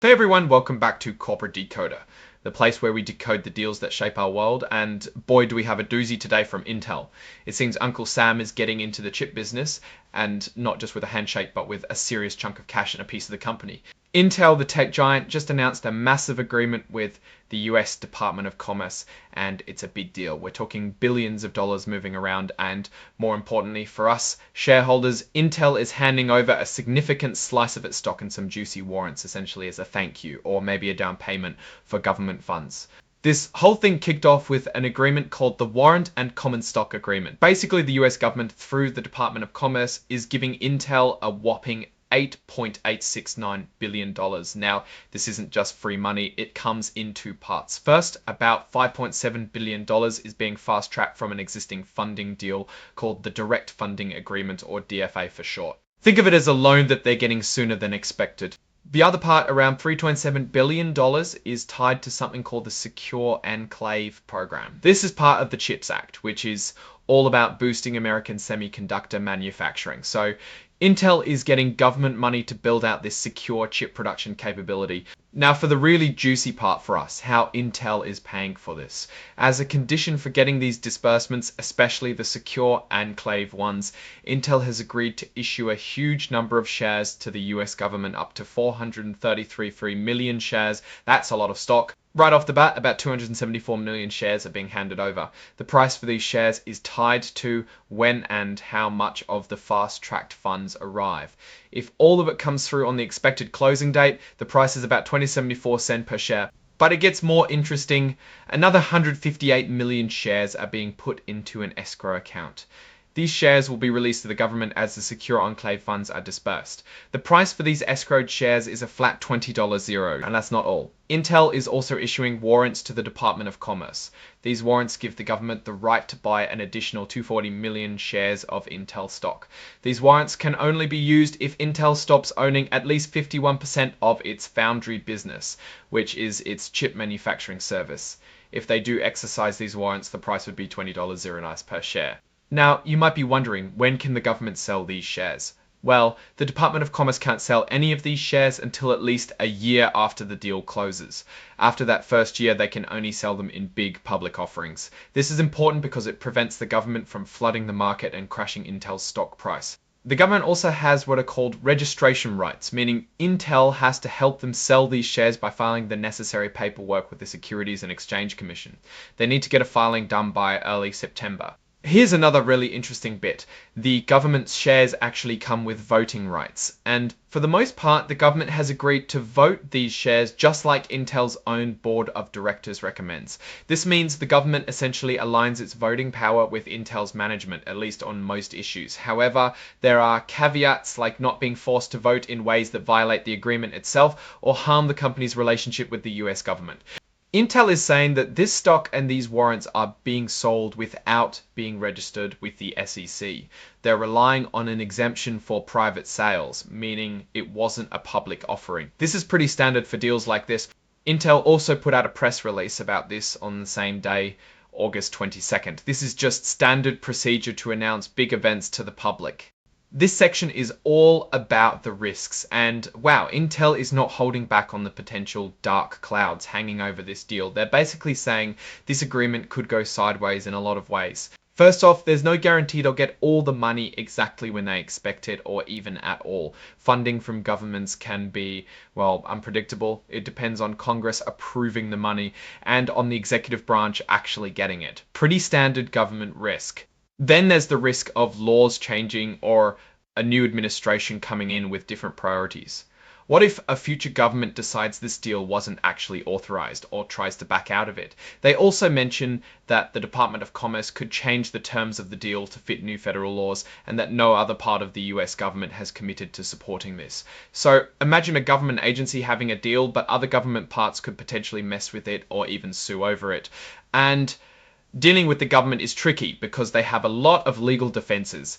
Hey everyone, welcome back to Corporate Decoder, the place where we decode the deals that shape our world, and boy do we have a doozy today from Intel. It seems Uncle Sam is getting into the chip business, and not just with a handshake, but with a serious chunk of cash and a piece of the company. Intel, the tech giant, just announced a massive agreement with the US Department of Commerce, and it's a big deal. We're talking billions of dollars moving around, and more importantly for us shareholders, Intel is handing over a significant slice of its stock and some juicy warrants, essentially as a thank you, or maybe a down payment for government funds. This whole thing kicked off with an agreement called the Warrant and Common Stock Agreement. Basically, the US government, through the Department of Commerce, is giving Intel a whopping $8.869 billion. Now, this isn't just free money, it comes in two parts. First, about $5.7 billion is being fast-tracked from an existing funding deal called the Direct Funding Agreement, or DFA for short. Think of it as a loan that they're getting sooner than expected. The other part, around $3.7 billion, is tied to something called the Secure Enclave Program. This is part of the CHIPS Act, which is all about boosting American semiconductor manufacturing. So Intel is getting government money to build out this secure chip production capability. Now for the really juicy part for us, how Intel is paying for this. As a condition for getting these disbursements, especially the secure enclave ones, Intel has agreed to issue a huge number of shares to the US government, up to 433 million shares. That's a lot of stock. Right off the bat, about 274 million shares are being handed over. The price for these shares is tied to when and how much of the fast-tracked funds arrive. If all of it comes through on the expected closing date, the price is about 20.74 cents per share. But it gets more interesting. Another 158 million shares are being put into an escrow account. These shares will be released to the government as the secure enclave funds are dispersed. The price for these escrowed shares is a flat $20 zero, and that's not all. Intel is also issuing warrants to the Department of Commerce. These warrants give the government the right to buy an additional 240 million shares of Intel stock. These warrants can only be used if Intel stops owning at least 51% of its foundry business, which is its chip manufacturing service. If they do exercise these warrants, the price would be $20 zero nice per share. Now, you might be wondering, when can the government sell these shares? Well, the Department of Commerce can't sell any of these shares until at least a year after the deal closes. After that first year, they can only sell them in big public offerings. This is important because it prevents the government from flooding the market and crashing Intel's stock price. The government also has what are called registration rights, meaning Intel has to help them sell these shares by filing the necessary paperwork with the Securities and Exchange Commission. They need to get a filing done by early September. Here's another really interesting bit. The government's shares actually come with voting rights, and for the most part, the government has agreed to vote these shares just like Intel's own board of directors recommends. This means the government essentially aligns its voting power with Intel's management, at least on most issues. However, there are caveats like not being forced to vote in ways that violate the agreement itself or harm the company's relationship with the US government. Intel is saying that this stock and these warrants are being sold without being registered with the SEC. They're relying on an exemption for private sales, meaning it wasn't a public offering. This is pretty standard for deals like this. Intel also put out a press release about this on the same day, August 22nd. This is just standard procedure to announce big events to the public. This section is all about the risks, and wow, Intel is not holding back on the potential dark clouds hanging over this deal. They're basically saying this agreement could go sideways in a lot of ways. First off, there's no guarantee they'll get all the money exactly when they expect it, or even at all. Funding from governments can be, well, unpredictable. It depends on Congress approving the money and on the executive branch actually getting it. Pretty standard government risk. Then there's the risk of laws changing or a new administration coming in with different priorities. What if a future government decides this deal wasn't actually authorized or tries to back out of it? They also mention that the Department of Commerce could change the terms of the deal to fit new federal laws, and that no other part of the US government has committed to supporting this. So imagine a government agency having a deal, but other government parts could potentially mess with it or even sue over it. And dealing with the government is tricky because they have a lot of legal defenses.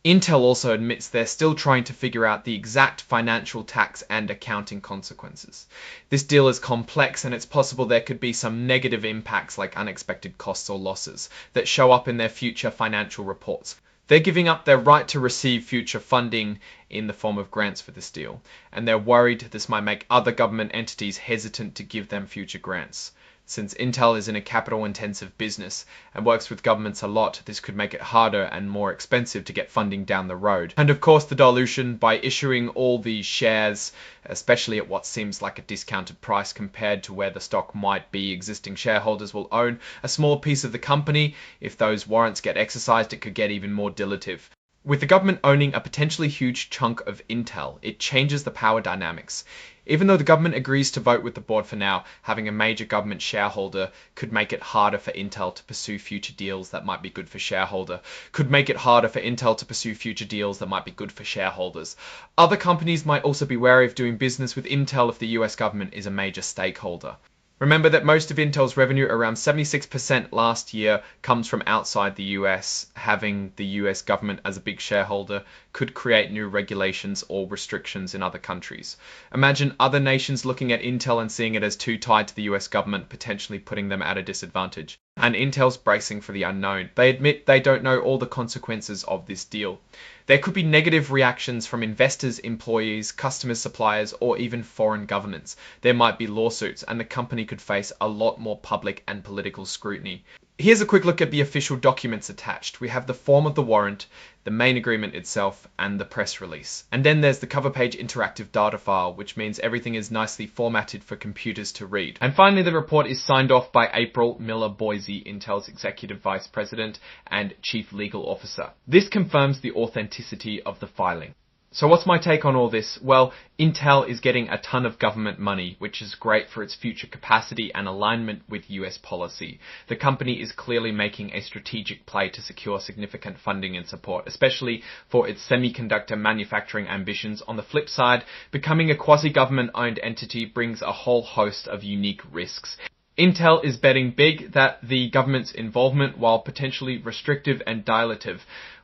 Intel also admits they're still trying to figure out the exact financial, tax, and accounting consequences. This deal is complex, and it's possible there could be some negative impacts like unexpected costs or losses that show up in their future financial reports. They're giving up their right to receive future funding in the form of grants for this deal, and they're worried this might make other government entities hesitant to give them future grants. Since Intel is in a capital-intensive business and works with governments a lot, this could make it harder and more expensive to get funding down the road. And of course, the dilution by issuing all these shares, especially at what seems like a discounted price compared to where the stock might be, existing shareholders will own a small piece of the company. If those warrants get exercised, it could get even more dilutive. With the government owning a potentially huge chunk of Intel, it changes the power dynamics. Even though the government agrees to vote with the board for now, having a major government shareholder could make it harder for Intel to pursue future deals that might be good for shareholders. Other companies might also be wary of doing business with Intel if the US government is a major stakeholder. Remember that most of Intel's revenue, around 76% last year, comes from outside the US. Having the US government as a big shareholder could create new regulations or restrictions in other countries. Imagine other nations looking at Intel and seeing it as too tied to the US government, potentially putting them at a disadvantage. And Intel's bracing for the unknown. They admit they don't know all the consequences of this deal. There could be negative reactions from investors, employees, customers, suppliers, or even foreign governments. There might be lawsuits, and the company could face a lot more public and political scrutiny. Here's a quick look at the official documents attached. We have the form of the warrant, the main agreement itself, and the press release. And then there's the cover page interactive data file, which means everything is nicely formatted for computers to read. And finally, the report is signed off by April Miller-Boise, Intel's Executive Vice President and Chief Legal Officer. This confirms the authenticity of the filing. So what's my take on all this? Well, Intel is getting a ton of government money, which is great for its future capacity and alignment with US policy. The company is clearly making a strategic play to secure significant funding and support, especially for its semiconductor manufacturing ambitions. On the flip side, becoming a quasi-government owned entity brings a whole host of unique risks. Intel is betting big that the government's involvement, while potentially restrictive and dilutive,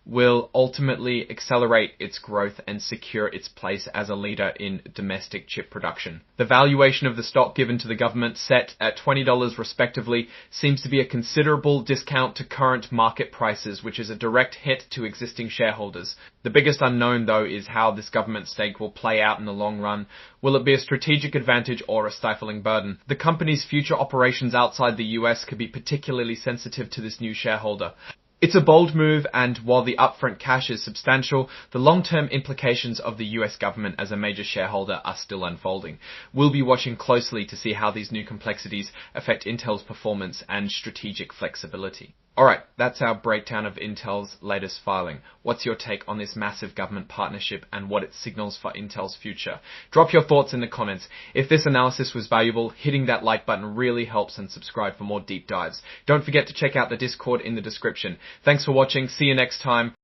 will ultimately accelerate its growth and secure its place as a leader in domestic chip production. The valuation of the stock given to the government, set at $20 respectively, seems to be a considerable discount to current market prices, which is a direct hit to existing shareholders. The biggest unknown, though, is how this government stake will play out in the long run. Will it be a strategic advantage or a stifling burden? The company's future operations outside the US could be particularly sensitive to this new shareholder. It's a bold move, and while the upfront cash is substantial, the long-term implications of the US government as a major shareholder are still unfolding. We'll be watching closely to see how these new complexities affect Intel's performance and strategic flexibility. Alright, that's our breakdown of Intel's latest filing. What's your take on this massive government partnership and what it signals for Intel's future? Drop your thoughts in the comments. If this analysis was valuable, hitting that like button really helps, and subscribe for more deep dives. Don't forget to check out the Discord in the description. Thanks for watching. See you next time.